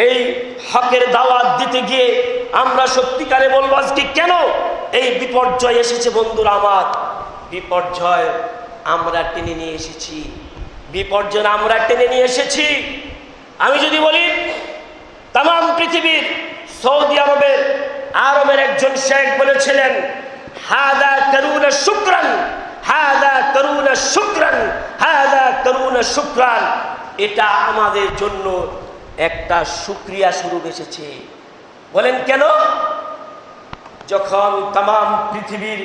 এই হকের দাওয়াত দিতে গিয়ে আমরা সত্যিকারে বলবো আজকে কেন এই বিপর্যয় এসেছে। বন্ধুরা আমার, বিপর্যয় আমরা টেনে নিয়ে এসেছি, বিপর্যয় আমরা টেনে নিয়ে এসেছি। আমি যদি বলি তাম পৃথিবীর সৌদি আরবের একজন শেখ বলেছিলেন, হাদা করুনা শুকরান, হাদা করুনা শুকরান, হাদা করুনা শুকরান। এটা আমাদের জন্য একটা শুকরিয়া স্বরূপ এসেছে। বলেন কেন? যখন তাম পৃথিবীর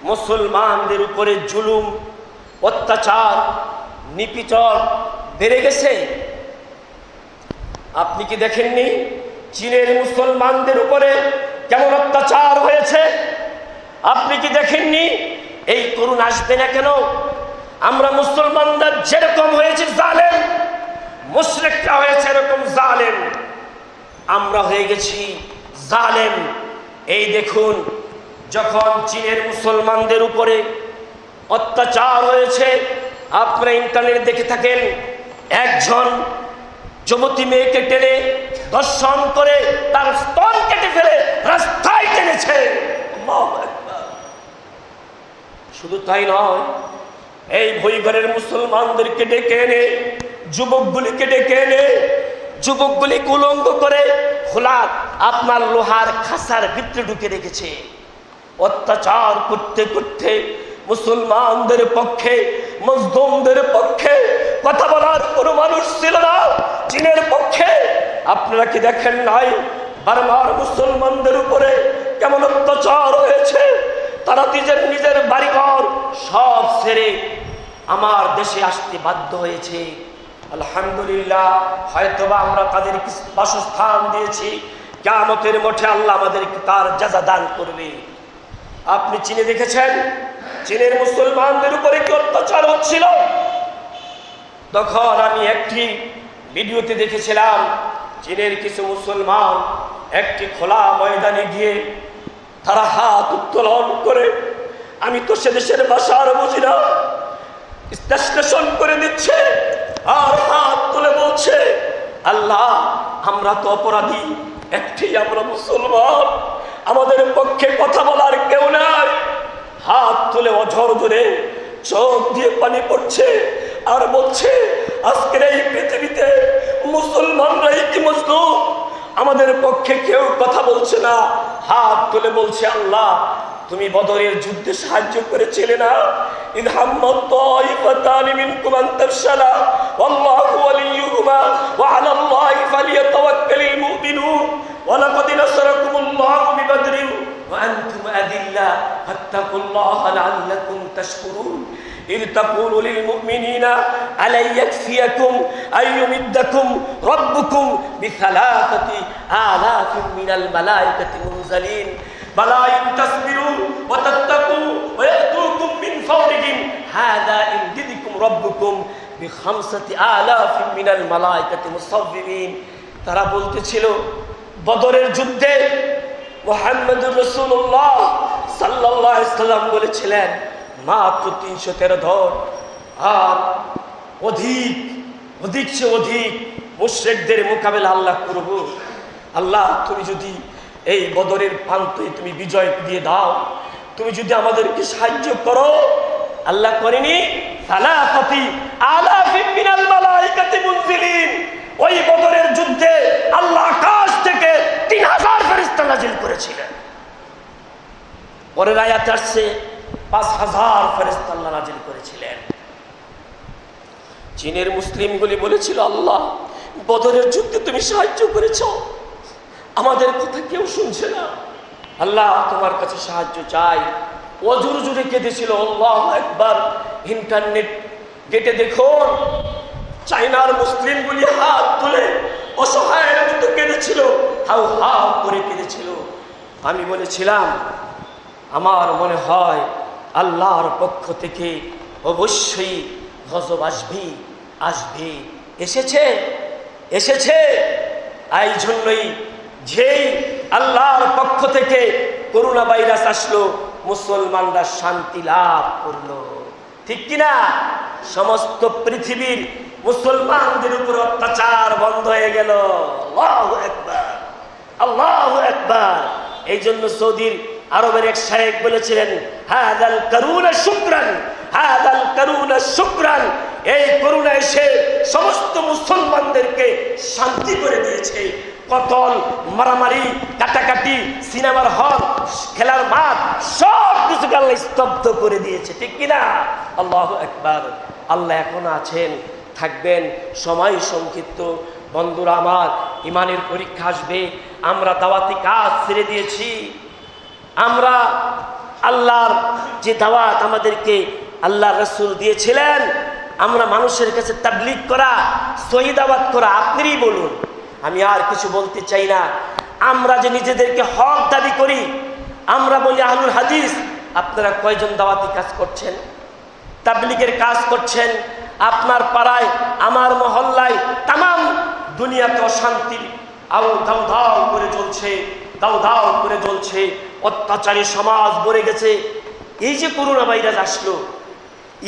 মুসলমানদের উপরে জুলুম, অত্যাচার, নিপীড়ন বেড়ে গেছে, আপনি কি দেখেননি চীনের মুসলমানদের উপরে কেমন অত্যাচার হয়েছে? আপনি কি দেখেননি? এই করুণ আসবে না কেন? আমরা মুসলমানরা যেরকম হয়েছে জালেম, মুশরিকরা হয়েছে এরকম জালেম, আমরা হয়ে গেছি জালেম। এই দেখুন, যখন চীনের মুসলমানদের উপরে অত্যাচার হয়েছে, আপনারা ইন্টারনেট দেখে থাকেন, একজন যুবতী মেয়েকে টেনে ধর্ষণ করে তার স্তন কেটে ফেলে রাস্তায় টেনেছে। শুধু তাই নয়, এই ভৈঘরের মুসলমানদেরকে ডেকে এনে, যুবকগুলিকে ডেকে এনে, যুবকগুলি উলঙ্গ করে খোলা আপনার লোহার খাসার ভিতরে ঢুকে রেখেছে। অত্যাচার করতে করতে মুসলমানদের পক্ষে, মজলুমদের পক্ষে কথা বলার কোনো মানুষ ছিল না চীনের পক্ষে। আপনারা কি দেখেন নাই বারবার মুসলমানদের উপরে কেমন অত্যাচার হয়েছে? তারা নিজের বাড়িঘর সব ছেড়ে আমার দেশে আসতে বাধ্য হয়েছে। আলহামদুলিল্লাহ, হয়তোবা আমরা তাদের বাসস্থান দিয়েছি, কিয়ামতের মাঠে আল্লাহ আমাদেরকে তার জাযা দান করবে। আপনি চীনে দেখেছেন চীনের মুসলমানদের উপরে কি অত্যাচার হচ্ছিল? তখন আমি একটি ভিডিওতে দেখেছিলাম, চীনের কিছু মুসলমান একটি খোলা ময়দানে গিয়ে তারা হাত উত্তোলন করে, আমি তো সে দেশের ভাষা আর বুঝি না, স্টেশন করে দিচ্ছে আর হাত তুলে বলছে, আল্লাহ আমরা তো অপরাধী, একটি আমরা মুসলমান, আমাদের পক্ষে কথা বলার কেউ নাই। হাত তুলে অঝর ধরে চোখ দিয়ে পানি পড়ছে আর বলছে, আজকের এই পৃথিবীতে মুসলমানরাই কি মজলুম, আমাদের পক্ষে কেউ কথা বলছে না। হাত তুলে বলছে, আল্লাহ তুমি বদরের যুদ্ধে সাহায্য করেছিলে না, ইদ হাম্মাত তাইফাতানি মিনকুম আন তাফশালা ওয়াল্লাহু ওয়ালিয়ুহুমা ওয়া আলাল্লাহি ফালিয়াতাওয়াক্কালিল মুমিনুন ওয়া লাকাদ নাসারাকুমুল্লাহু বিবাদরিন ওয়া আনতুম আদিল্লা ফাত্তাকুল্লাহা লাআল্লাকুম তাশকুরুন إذ تقول للمؤمنين ألن يكفيكم أن يمدكم ربكم بثلاثة آلاف من الملائكة منزلين بلى إن تصبروا وتتقوا ويأتوكم من فورهم هذا يمددكم ربكم بخمسة آلاف من الملائكة مصوبين। তারা বলতেছিল বদরের যুদ্ধে মুহাম্মদুর রাসূলুল্লাহ সাল্লাল্লাহু আলাইহি সাল্লাম বলেছিলেন মাত্র 313 ধর, আর অধিক সে অধিক মুশরিকদের মোকাবেলা আল্লাহ করব। আল্লাহ তুমি যদি এই বদরের প্রান্তে তুমি বিজয় দিয়ে দাও, তুমি যদি আমাদেরকে সাহায্য করো। আল্লাহ করেনি, সালাসাতি আলাফিন মিনাল মালাইকাতি মুনজিলিন। ওই বদরের যুদ্ধে আল্লাহ আকাশ থেকে 3000 ফেরেশতা নাজিল করেছিলেন। পরের আয়াতে আসছে 5000 ফেরেশতা আল্লাহ নাজিল করেছিলেন। চীনের মুসলিমগুলি বলেছিল, আল্লাহ বদরের যুদ্ধে তুমি সাহায্য করেছো, আমাদের কথা কেউ শুনছে না, আল্লাহ তোমার কাছে সাহায্য চাই। অজুর জুড়ে কেঁদেছিল। আল্লাহু আকবার। ইন্টারনেট গেটে দেখুন, চায়নার মুসলিমগুলি হাত তুলে অসহায়ের মতো কেঁদেছিল, হাউ হাউ করে কেঁদেছিল। আমি বলেছিলাম, আমার মনে হয় আল্লাহর পক্ষ থেকে অবশ্যই গজব আসবে, এসেছে। এই জন্যই যেই আল্লাহর পক্ষ থেকে করোনা ভাইরাস আসলো, মুসলমানরা শান্তি লাভ করলো, ঠিক কিনা? সমস্ত পৃথিবীর মুসলমানদের উপর অত্যাচার বন্ধ হয়ে গেল। আল্লাহু আকবার, আল্লাহু আকবার। এই জন্য সৌদির আরবের এক শায়েখ বলেছিলেন, হাদাল করুণা শুকরান, হাদাল করুণা শুকরান। এই করুণা এসে সমস্ত মুসলমানদেরকে শান্তি করে দিয়েছে। কতল, মারামারি, কাটাকাটি, সিনেমার হল, খেলার মাঠ, সব কিছুকে আল্লাহ স্তব্ধ করে দিয়েছে, ঠিক কিনা? আল্লাহু আকবার। আল্লাহ এখনো আছেন, থাকবেন। সময় সংক্ষিপ্ত। বন্ধুরা আমার, ইমানের পরীক্ষা আসবে। আমরা দাওয়াতি কাজ ছেড়ে দিয়েছি। আমরা আল্লাহর যে দাওয়াত আমাদেরকে আল্লাহ রাসূল দিয়েছিলেন, আমরা মানুষের কাছে তাবলীগ করা, সহি দাওয়াত করা, আপনিই বলুন, আমি আর কিছু বলতে চাই না। আমরা যে নিজেদেরকে হক দাবি করি, আমরা বলি আহলুল হাদিস, আপনারা কয়জন দাওয়াতি কাজ করছেন, তাবলীগের কাজ করছেন? আপনার পাড়ায়, আমার মহল্লায়, তামাম দুনিয়াতে অশান্তি দাউ দাউ করে জ্বলছে, দাউ দাউ করে জ্বলছে। অত্যাচারী সমাজ গড়ে গেছে। এই যে করোনা ভাইরাস আসলো,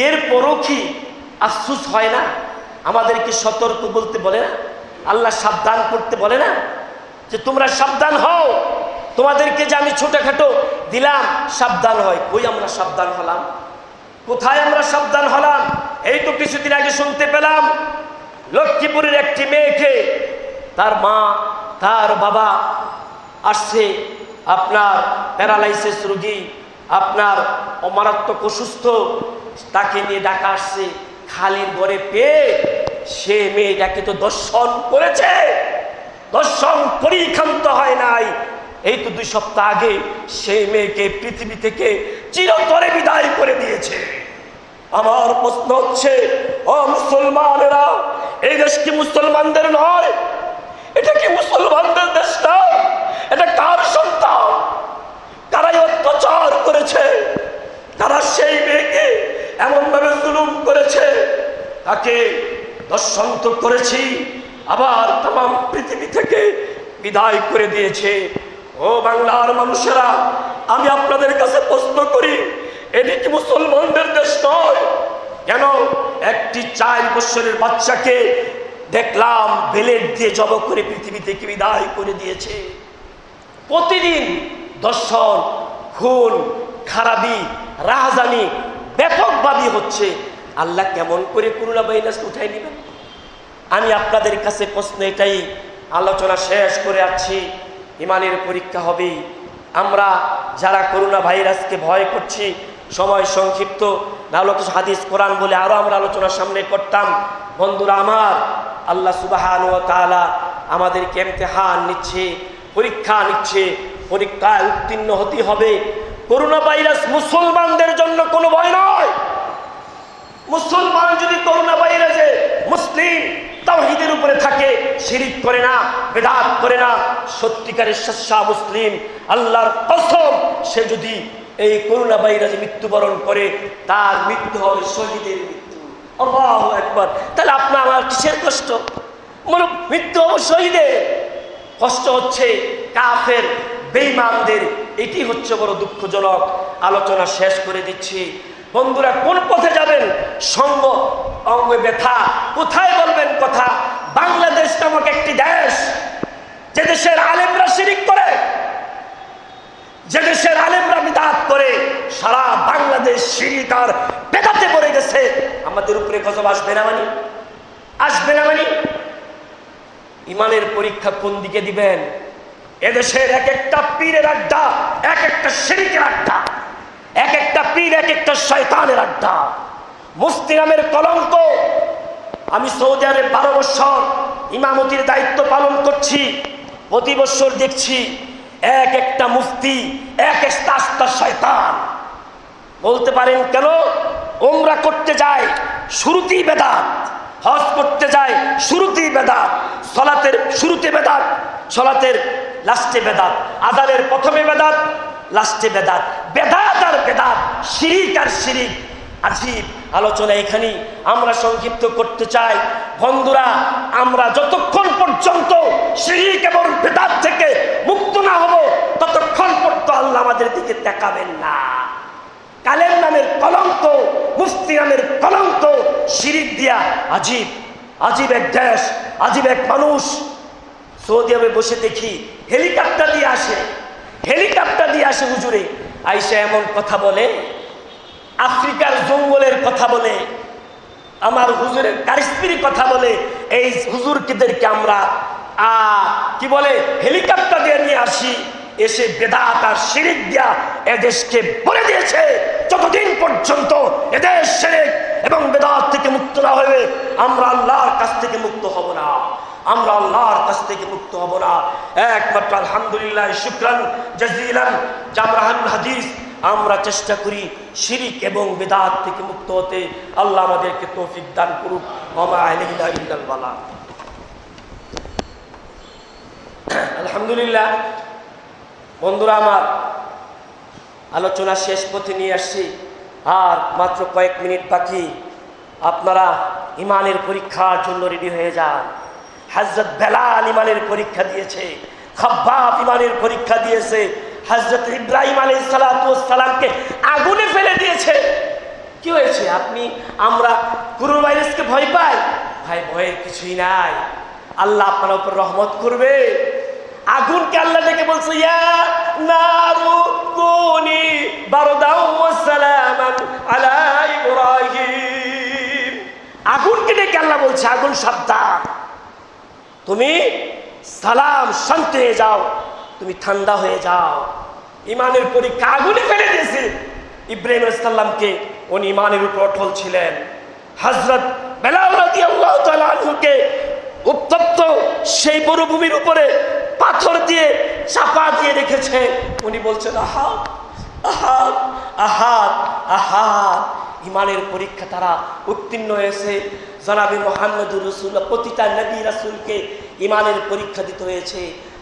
এরপরও কি আফসোস হয় না? আমাদেরকে সতর্ক বলতে বলে না? আল্লাহ সাবধান করতে বলে না যে তোমরা সাবধান হও? তোমাদেরকে যে আমি ছোটখাটো দিলাম সাবধান হয়, কই আমরা সাবধান হলাম? কোথায় আমরা সাবধান হলাম? এই তো কিছুদিন আগে শুনতে পেলাম, লক্ষ্মীপুরের একটি মেয়েকে তার মা, তার বাবা আসছে, আপনার প্যারালাইসিস রোগী, আপনার অমারাত্মক অসুস্থ, তাকে নিয়ে ডাকা আসছে। খালির ঘরে পেয়ে সে মেয়েটাকে তো দর্শন করেছে, দর্শন করেই ক্ষান্ত হয় নাই। এই তো 2 সপ্তাহ আগে সেই মেয়েকে পৃথিবী থেকে চিরতরে বিদায় করে দিয়েছে। আমার প্রশ্ন হচ্ছে, ও মুসলমানেরা, এই দেশ কি মুসলমানদের নয়? এটা কি মুসলমানদের দেশ না? এটা কার সন্তান? কারাই অত্যাচার করেছে? তারা সেই মেয়েকে এমন ভাবে জুলুম করেছে, তাকে দর্শন তো করেছি, আবার তামাম পৃথিবী থেকে বিদায় করে দিয়েছে। ও বাংলার মানুষেরা, আমি আপনাদের কাছে প্রশ্ন করি, এটি কি মুসলমানদের দেশ নয়? কেন একটি 4 বছরের বাচ্চাকে দেখলাম বেলেট দিয়ে জব করে পৃথিবী থেকে বিদায় করে দিয়েছে। প্রতিদিন দর্শন, খুন, খারাপি, রাহাজানি ব্যাপকভাবে হচ্ছে। আল্লাহ কেমন করে করোনা ভাইরাস উঠাই নেবেন? আমি আপনাদের কাছে প্রশ্ন এটাই, আলোচনা শেষ করে আসছি। ইমানের পরীক্ষা হবে। আমরা যারা করোনা ভাইরাসকে ভয় করছি, সময় সংক্ষিপ্ত, নাহলে কিছু হাদিস কোরআন বলে আরো আমরা আলোচনা সামনে করতাম। বন্ধুরা আমার, আল্লাহ সুবহানাহু ওয়া তাআলা আমাদেরকে ইমতিহান নিচ্ছে, পরীক্ষা নিচ্ছে। পরীক্ষায় উত্তীর্ণ হতে হবে। করোনা ভাইরাস মুসলমানদের জন্য কোনো ভয় নয়। মুসলমান যদি করোনা ভাইরাসে মুসলিম তাওহীদের উপরে থাকে, শিরিক করে না, বেদাত করে না, সত্যিকারের সচ্চা মুসলিম, আল্লাহর কসম, সে যদি এই করোনা ভাইরাসে মৃত্যুবরণ করে, তার মৃত্যু হবে শহীদের মৃত্যু। আল্লাহু আকবার। তাহলে আপনার আমার কিসের কষ্ট? মৃত্যু হবে শহীদের। কষ্ট হচ্ছে কাফের, বেঈমানদের। এটি হচ্ছে বড় দুঃখজনক। আলোচনা শেষ করে দিচ্ছি। বন্ধুরা, কোন পথে যাবেন? সঙ্গ অঙ্গে ব্যথা, কোথায় বলবেন কথা? বাংলাদেশ নামক একটি দেশ, যে দেশের আলেমরা শিরিক করে, যে দেশের আলেমরা বিদআত করে, সারা বাংলাদেশ শিরিক আর বেদাতে পড়ে গেছে। আমাদের উপরে গজব আসবে না মানে? আসবে না মানে? ইমানের পরীক্ষা কোন দিকে দিবেন? এদেশের এক একটা পীরের আড্ডা, এক একটা শিরিকের আড্ডা, এক একটা পীর এক একটা শয়তানের আড্ডা। মুফতি নামের কলঙ্ক। আমি সৌদি আরবে 12 বছর ইমামতির দায়িত্ব পালন করছি। প্রতি বছর দেখছি এক একটা মুফতি এক একটা আস্তা শয়তান। বলতে পারেন কেন? উমরা করতে যায় শুরুতেই বেদাত, হজ করতে যায় শুরুতেই বেদাত, সালাতের শুরুতে বেদাত, সালাতের লাস্টে বেদাত, আযানের প্রথমে বেদাত, লাস্টে বেদাত, বেদাত আর বেদাত, শিরিক আর শিরিক। আজীব আলোচনা এখানেই আমরা সংক্ষিপ্ত করতে চাই। বন্ধুরা, আমরা যতক্ষণ পর্যন্ত শিরিক এবং বেদাত থেকে মুক্ত না হব, ততক্ষণ পর্যন্ত আল্লাহ আমাদের দিকে তাকাবেন না। কালেম নামের কলঙ্ক, মুফতি নামের কলঙ্ক, শিরিক দিয়া আজীব আজীব এক দেশ, আজীব এক মানুষ। সৌদি আরবে বসে দেখি হেলিকপ্টার দিয়ে আসে হুজুরে আইসা এমন কথা বলে, আফ্রিকার জঙ্গলের কথা বলে, আমার হুজুরের কারিস্পির কথা বলে। এই হুজুরদেরকে আমরা কি বলে হেলিকপ্টার দিয়ে নিয়ে আসি, এসে বেদাত আর শিরিক দিয়া এদেশকে বলে দিয়েছে যতদিন পর্যন্ত এদেশ শিরিক এবং বেদাত থেকে মুক্ত না হবে আমরা আল্লাহর কাছ থেকে মুক্ত হব না, আমরা আল্লাহর কাছ থেকে মুক্ত হব না। একমাত্র আলহামদুলিল্লাহ শুকরান জাজিলান জামরাহান হাদিস আমরা চেষ্টা করি শিরিক এবং বেদাত থেকে মুক্ত হতে। আল্লাহ আমাদেরকে তৌফিক দান করুক। ওয়া আলাইনা ইল্লাল বালাগ। আলহামদুলিল্লাহ বন্ধুরা, আমার আলোচনা শেষ পথে নিয়ে আসছি, আর মাত্র কয়েক মিনিট বাকি। আপনারা ইমানের পরীক্ষার জন্য রেডি হয়ে যান। হযরত বেলাল ইমানের পরীক্ষা দিয়েছে, খাব্বাব ইমানের পরীক্ষা দিয়েছে, হযরত ইব্রাহিম আলাইহিস সালাতু ওয়াস সালামকে আগুনে ফেলে দিয়েছে। কি হয়েছে? আমরা করোনা ভাইরাসকে ভয় পাই? ভাই, ভয়ের কিছুই নাই। আল্লাহ আপনার উপর রহমত করবে। আগুনকে আল্লাহ ডেকে বলছে, ইয়া নারু কুনি বারদাও ওয়া সালামান আলা ইব্রাহিম। আগুনকে ডেকে আল্লাহ বলছে, আগুন সাবধান, তুমি সালাম শান্তি হয়ে যাও, তুমি ঠান্ডা হয়ে যাও। ইমানের পরীক্ষা আগুনে ফেলে দিয়েছে ইব্রাহিম আলাইহিস সালামকে, উনি ইমানের উপর অটল ছিলেন। হযরত বেলাল রাদিয়াল্লাহু তাআলা আনহুকে উত্তপ্ত সেই মরুভূমির উপরে পাথর দিয়ে চাপা দিয়ে রেখেছে, উনি বলছেন আহাদ আহাদ আহাদ আহাদ। ইমানের পরীক্ষা তারা উত্তীর্ণ হয়েছে। জনাবে মুহাম্মদুর রাসূলুল্লাহ প্রতিটা নবী রাসূলকে ইমানের পরীক্ষা দিতে হয়েছে।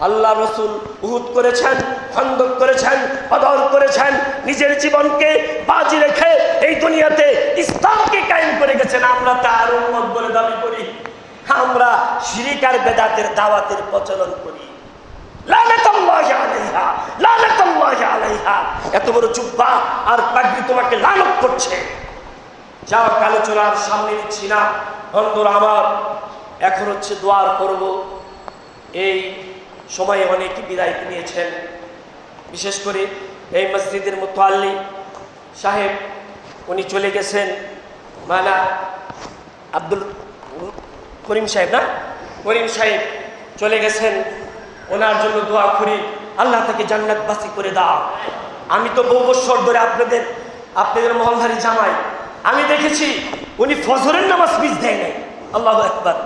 আল্লাহ রসুল উহুদ করেছেন, খন্দক করেছেন, বদর করেছেন, নিজের জীবনকে বাজি রেখে এই দুনিয়াতে ইসলামকে কায়েম করে গেছেন। আমরা তার উম্মত বলে দাবি করি, আমরা শিরিক আর বেদাতের দাওয়াতের প্রচলন করি। লানাতুল্লাহি আলাইহা, লানাতুল্লাহি আলাইহা। এত বড় জুব্বা আর পাগড়ি তোমাকে লানত করছে। যাও, আলোচনার সামনে নিচ্ছি না বন্ধুরা আমার, এখন হচ্ছে দোয়ার করব। এই সময়ে অনেকে বিদায় নিয়েছেন, বিশেষ করে এই মসজিদের মুতাল্লি সাহেব, উনি চলে গেছেন। মানা আব্দুল করিম সাহেব, না করিম সাহেব চলে গেছেন। ওনার জন্য দোয়া করি, আল্লাহ তাকে জান্নাতবাসী করে দাও। আমি তো বহু বছর ধরে আপনাদের মহল্লারি জামাই, আমি দেখেছি উনি ফজরের নামাজ মিস দেয় নাই। আল্লাহু আকবার।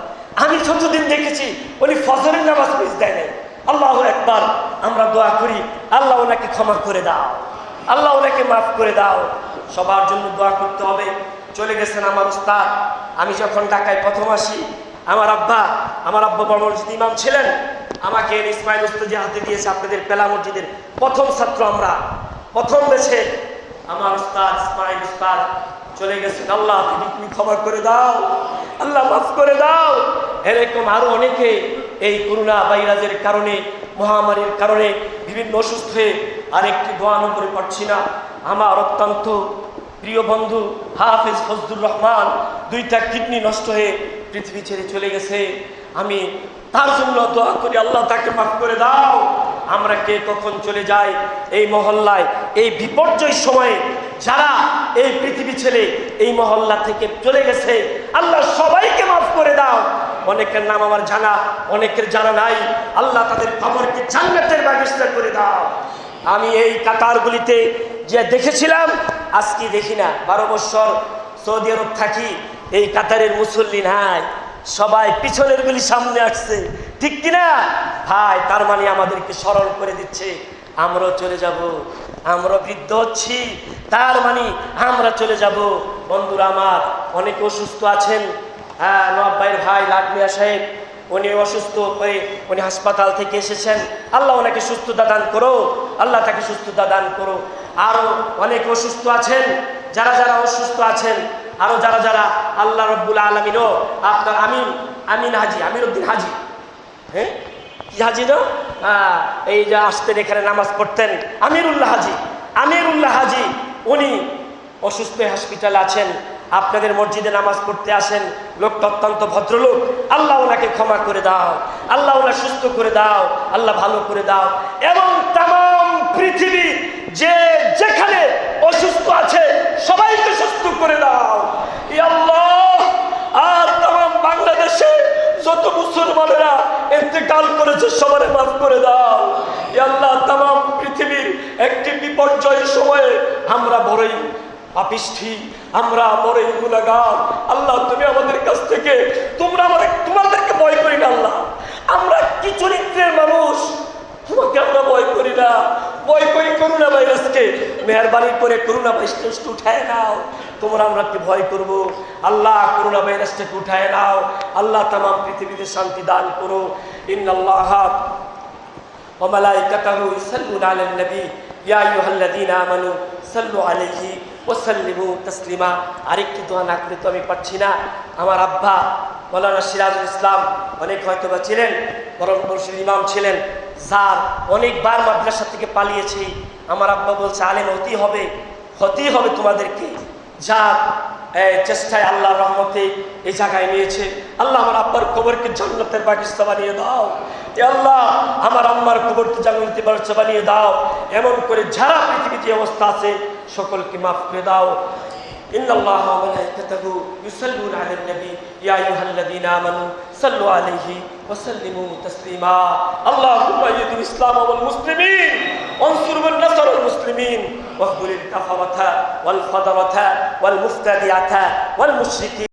আমি যতদিন দেখেছি উনি ফজরের নামাজ মিস দেয় নাই। আল্লাহু আকবার। আমরা দোয়া করি, আল্লাহ ওনাকে ক্ষমা করে দাও, আল্লাহ ওনাকে মাফ করে দাও। সবার জন্য দোয়া করতে হবে। চলে গেছেন আমার উস্তাদ। আমি যখন ঢাকায় প্রথম আসি, আমার আব্বা বড় মসজিদ ইমাম ছিলেন, আমাকে ইসমাইল উস্তাদি হাতে দিয়েছে। আপনাদের পেলা মসজিদের প্রথম ছাত্র আমরা, প্রথম বেছে আমার উস্তাদ ইসমাইল উস্তাদ চলে গেছেন। আল্লাহ তুমি ক্ষমা করে দাও, আল্লাহ মাফ করে দাও। এরকম আরো অনেকে এই করোনা ভাইরাসের কারণে, মহামারীর কারণে বিভিন্ন অসুস্থ হয়ে আরেকটি দোয়া নম্বরে পাচ্ছি না। আমার অত্যন্ত প্রিয় বন্ধু হাফেজ ফজলুর রহমান, 2টা কিডনি নষ্ট হয়ে পৃথিবী ছেড়ে চলে গেছে। আমি তার জন্য দোয়া করি, আল্লাহ তাকে মাফ করে দাও। আমরা কে কখন চলে যাই এই মহল্লায়, এই বিপর্যয় সময়ে যারা এই পৃথিবী ছেড়ে এই মহল্লা থেকে চলে গেছে, আল্লাহ সবাইকে মাফ করে দাও। অনেকের নাম আমার জানা, অনেকের জানা নাই। আল্লাহ তাদের কবরকে জান্নাতের বাগিচা করে দাও। আমি এই কাতারগুলিতে যে দেখেছিলাম, আজকে দেখি না। 12 বছর সৌদি আরব থাকি, এই কাতারের মুসল্লি নাই, সবাই পিছনের গুলি সামনে আসছে, ঠিক কিনা ভাই? তার মানে আমাদেরকে স্মরণ করে দিচ্ছে আমরাও চলে যাব, আমরা বৃদ্ধ হচ্ছি, তার মানে আমরা চলে যাব। বন্ধুরা আমার, অনেক অসুস্থ আছেন। নবাব ভাইয়ের ভাই লাডমিয়া সাহেব, উনি অসুস্থ হয়ে উনি হাসপাতাল থেকে এসেছেন। আল্লাহ ওনাকে সুস্থতা দান করো, আল্লাহ তাকে সুস্থতা দান করো। আরো অনেক অসুস্থ আছেন, যারা যারা অসুস্থ আছেন, আরো যারা যারা আল্লাহ রব্বুল আলামিনও আপনার আমিন হাজি, আমিরউদ্দিন হাজি, হ্যাঁ কি হাজি না, এই যে আসতেন এখানে নামাজ পড়তেন, আমিরুল্লাহ হাজি, উনি অসুস্থ হসপিটালে আছেন। আপনাদের মসজিদে নামাজ পড়তে আসেন, লোকটা অত্যন্ত ভদ্রলোক, আল্লাহ ওনাকে ক্ষমা করে দাও, আল্লাহ ওনা সুস্থ করে দাও, আল্লাহ ভালো করে দাও। এবং তাম পৃথিবী যে যেখানে অসুস্থ আছে সবাইকে সুস্থ করে দাও ইয়া আল্লাহ। আর তাম বাংলাদেশে যত মুসলমানেরা ইন্তেকাল করেছে সবারে মাফ করে দাও ইয়া আল্লাহ। তাম পৃথিবীর একটি বিপর্যয়ের সময়ে আমরা বড়ই পাপিষ্ঠী, আমরা বড়ই গুনাহগার। আল্লাহ তুমি আমাদের কাছ থেকে তোমাদেরকে ভয় করি না আল্লাহ। আমরা কি চরিত্রের মানুষ, তোমাকে আমরা ভয় করি না, ভয় করি করোনা ভাইরাসকে। মেহরবানি করে করোনা ভাইরাসকে উঠায় নাও, তোমরা আমরা কি ভয় করবো আল্লাহ। করোনা ভাইরাসটাকে উঠায় নাও আল্লাহ, তাম পৃথিবীতে শান্তি দান করো। ইন্নাল্লাহা ওয়া মালাইকাতাহু ইউসাল্লুনা আলান নবী ইয়া আইয়ুহাল্লাযীনা আমানু সাল্লু আলাইহি ওয়া সাল্লিমু তাসলিমা। আরেকটি দোয়া না করে তো আমি পারছি না। আমার আব্বা মাওলানা সিরাজুল ইসলাম অনেক হয়তোবা ছিলেন, বরং মসজিদ ইমাম ছিলেন, যার অনেকবার মাদ্রাসা থেকে পালিয়েছি। আমার আব্বা বলছে আলেম হতেই হবে তোমাদেরকে। যার চেষ্টায় আল্লাহর রহমতে এই জায়গায় নিয়েছে। আল্লাহ আমার আব্বার কবরকে জান্নাতের বাগিচা বানিয়ে দাও এ আল্লাহ। আমার আম্মার কবরকে জান্নাতের বাগিচা বানিয়ে দাও। এমন করে যারা পৃথিবীতে অবস্থা আছে সকলকে মাফ করে দাও। ইন্নাল্লাহা ওয়া মালাইকাতাহু ইউসাল্লুনা আলান নবী ইয়া আইয়ুহাল্লাযীনা আমানু সাল্লু আলাইহি ওয়া সাল্লিমু তাসলিমা। আল্লাহুম্মা ইয়দিল ইসলাম ওয়াল মুসলিমিন ওয়ানসুর মান নাসারাল মুসলিমিন ওয়াহদিল কাফারাতা ওয়াল ফাদারাতা ওয়াল মুফতাদিয়াতা ওয়াল মুশরিকিন।